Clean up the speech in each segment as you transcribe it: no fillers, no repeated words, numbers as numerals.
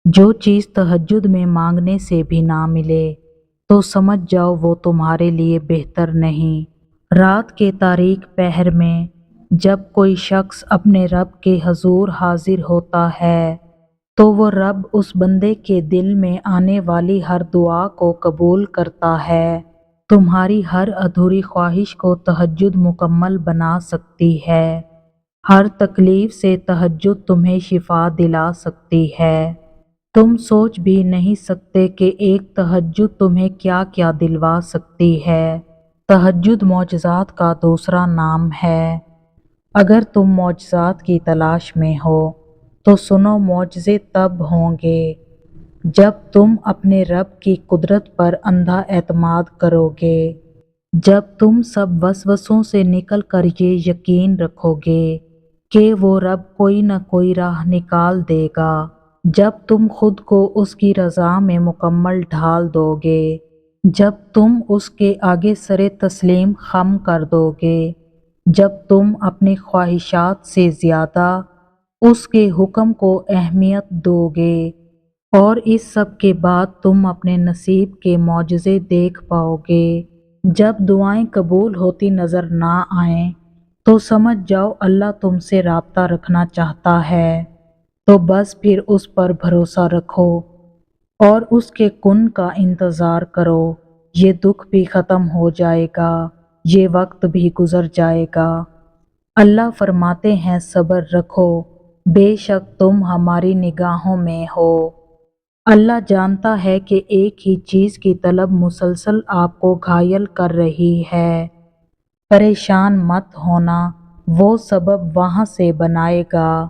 جو چیز تہجد میں مانگنے سے بھی نہ ملے تو سمجھ جاؤ وہ تمہارے لیے بہتر نہیں۔ رات کے تاریک پہر میں جب کوئی شخص اپنے رب کے حضور حاضر ہوتا ہے تو وہ رب اس بندے کے دل میں آنے والی ہر دعا کو قبول کرتا ہے۔ تمہاری ہر ادھوری خواہش کو تہجد مکمل بنا سکتی ہے۔ ہر تکلیف سے تہجد تمہیں شفا دلا سکتی ہے۔ تم سوچ بھی نہیں سکتے کہ ایک تہجد تمہیں کیا کیا دلوا سکتی ہے۔ تہجد معجزات کا دوسرا نام ہے۔ اگر تم معجزات کی تلاش میں ہو تو سنو، معجزے تب ہوں گے جب تم اپنے رب کی قدرت پر اندھا اعتماد کرو گے، جب تم سب وسوسوں سے نکل کر یہ یقین رکھو گے کہ وہ رب کوئی نہ کوئی راہ نکال دے گا، جب تم خود کو اس کی رضا میں مکمل ڈھال دو گے، جب تم اس کے آگے سر تسلیم خم کر دو گے، جب تم اپنی خواہشات سے زیادہ اس کے حکم کو اہمیت دو گے، اور اس سب کے بعد تم اپنے نصیب کے معجزے دیکھ پاؤ گے۔ جب دعائیں قبول ہوتی نظر نہ آئیں تو سمجھ جاؤ اللہ تم سے رابطہ رکھنا چاہتا ہے، تو بس پھر اس پر بھروسہ رکھو اور اس کے کن کا انتظار کرو۔ یہ دکھ بھی ختم ہو جائے گا، یہ وقت بھی گزر جائے گا۔ اللہ فرماتے ہیں صبر رکھو، بے شک تم ہماری نگاہوں میں ہو۔ اللہ جانتا ہے کہ ایک ہی چیز کی طلب مسلسل آپ کو گھائل کر رہی ہے۔ پریشان مت ہونا، وہ سبب وہاں سے بنائے گا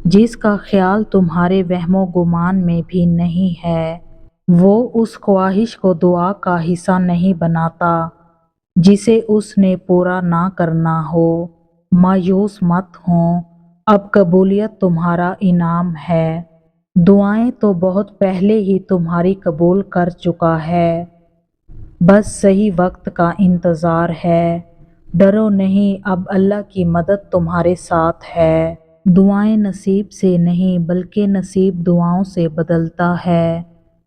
جس کا خیال تمہارے وہم و گمان میں بھی نہیں ہے۔ وہ اس خواہش کو دعا کا حصہ نہیں بناتا جسے اس نے پورا نہ کرنا ہو۔ مایوس مت ہوں، اب قبولیت تمہارا انعام ہے۔ دعائیں تو بہت پہلے ہی تمہاری قبول کر چکا ہے، بس صحیح وقت کا انتظار ہے۔ ڈرو نہیں، اب اللہ کی مدد تمہارے ساتھ ہے۔ دعائیں نصیب سے نہیں بلکہ نصیب دعاؤں سے بدلتا ہے۔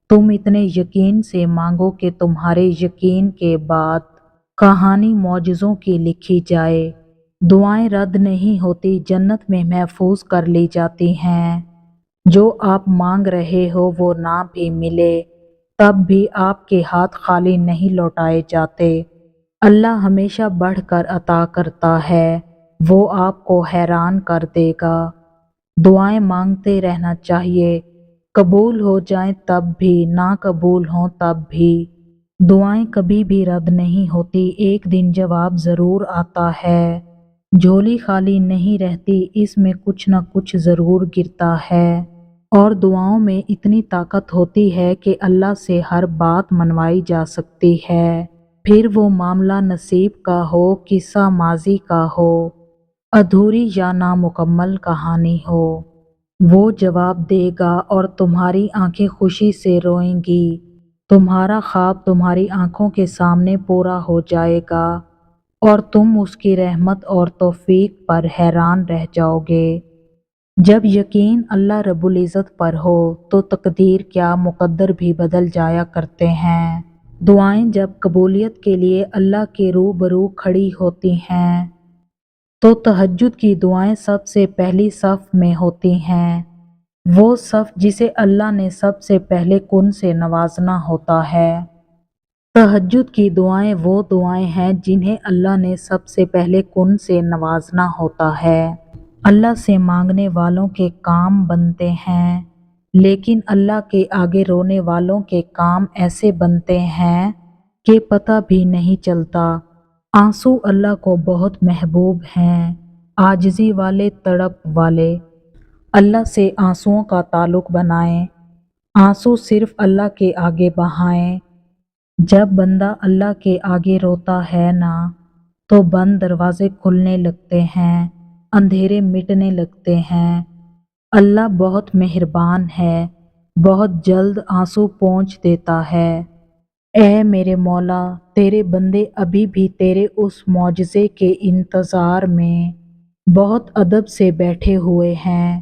تم اتنے یقین سے مانگو کہ تمہارے یقین کے بعد کہانی معجزوں کی لکھی جائے۔ دعائیں رد نہیں ہوتی، جنت میں محفوظ کر لی جاتی ہیں۔ جو آپ مانگ رہے ہو وہ نہ بھی ملے تب بھی آپ کے ہاتھ خالی نہیں لوٹائے جاتے۔ اللہ ہمیشہ بڑھ کر عطا کرتا ہے، وہ آپ کو حیران کر دے گا۔ دعائیں مانگتے رہنا چاہیے، قبول ہو جائیں تب بھی، نہ قبول ہوں تب بھی۔ دعائیں کبھی بھی رد نہیں ہوتی، ایک دن جواب ضرور آتا ہے۔ جھولی خالی نہیں رہتی، اس میں کچھ نہ کچھ ضرور گرتا ہے۔ اور دعاؤں میں اتنی طاقت ہوتی ہے کہ اللہ سے ہر بات منوائی جا سکتی ہے، پھر وہ معاملہ نصیب کا ہو، قصہ ماضی کا ہو، ادھوری یا نامکمل کہانی ہو۔ وہ جواب دے گا اور تمہاری آنکھیں خوشی سے روئیں گی۔ تمہارا خواب تمہاری آنکھوں کے سامنے پورا ہو جائے گا اور تم اس کی رحمت اور توفیق پر حیران رہ جاؤ گے۔ جب یقین اللہ رب العزت پر ہو تو تقدیر کیا مقدر بھی بدل جایا کرتے ہیں۔ دعائیں جب قبولیت کے لیے اللہ کے روبرو کھڑی ہوتی ہیں تو تہجد کی دعائیں سب سے پہلی صف میں ہوتی ہیں، وہ صف جسے اللہ نے سب سے پہلے کن سے نوازنا ہوتا ہے۔ تہجد کی دعائیں وہ دعائیں ہیں جنہیں اللہ نے سب سے پہلے کن سے نوازنا ہوتا ہے۔ اللہ سے مانگنے والوں کے کام بنتے ہیں، لیکن اللہ کے آگے رونے والوں کے کام ایسے بنتے ہیں کہ پتہ بھی نہیں چلتا۔ آنسو اللہ کو بہت محبوب ہیں، عاجزی والے، تڑپ والے۔ اللہ سے آنسوؤں کا تعلق بنائیں، آنسو صرف اللہ کے آگے بہائیں۔ جب بندہ اللہ کے آگے روتا ہے نا تو بند دروازے کھلنے لگتے ہیں، اندھیرے مٹنے لگتے ہیں۔ اللہ بہت مہربان ہے، بہت جلد آنسو پونچھ دیتا ہے۔ اے میرے مولا، تیرے بندے ابھی بھی تیرے اس معجزے کے انتظار میں بہت ادب سے بیٹھے ہوئے ہیں